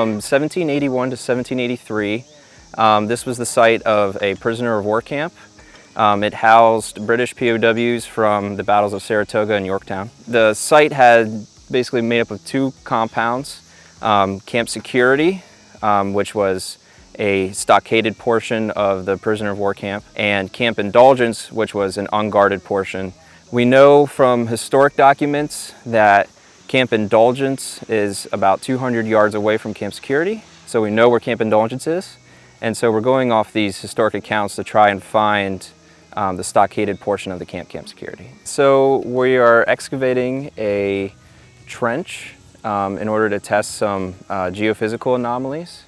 from 1781 to 1783. This was the site of a prisoner of war camp. It housed British POWs from the battles of Saratoga and Yorktown. The site had basically made up of two compounds, Camp Security, which was a stockaded portion of the prisoner of war camp, and Camp Indulgence, which was an unguarded portion. We know from historic documents that Camp Indulgence is about 200 yards away from Camp Security, so we know where Camp Indulgence is. And so we're going off these historic accounts to try and find the stockaded portion of the Camp Security. So we are excavating a trench in order to test some geophysical anomalies.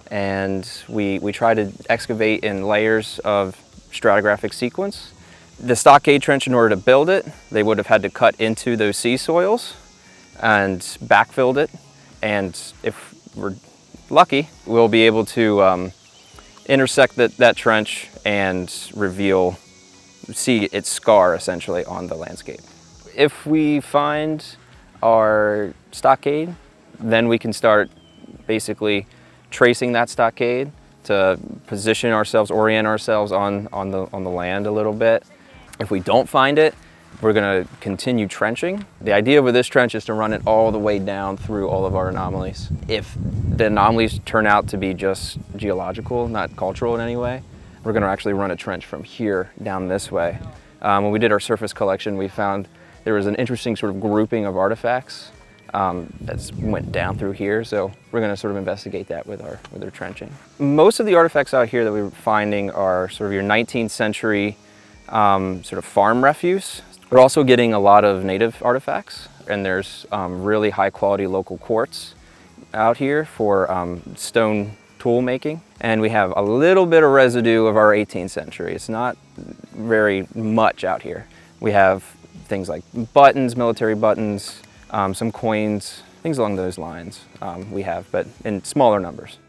And we try to excavate in layers of stratigraphic sequence. The stockade trench, in order to build it, they would have had to cut into those sea soils and backfilled it. And if we're lucky, we'll be able to intersect that trench and see its scar essentially on the landscape. If we find our stockade, then we can start basically tracing that stockade to position ourselves, orient ourselves on the land a little bit. If we don't find it, we're going to continue trenching. The idea with this trench is to run it all the way down through all of our anomalies. If the anomalies turn out to be just geological, not cultural in any way, we're going to actually run a trench from here down this way. When we did our surface collection, we found there was an interesting sort of grouping of artifacts that went down through here, so we're going to sort of investigate that with our trenching. Most of the artifacts out here that we were finding are sort of your 19th century sort of farm refuse. We're also getting a lot of native artifacts, and there's really high quality local quartz out here for stone tool making. And we have a little bit of residue of our 18th century. It's not very much out here. We have things like buttons, military buttons, some coins, things along those lines we have, but in smaller numbers.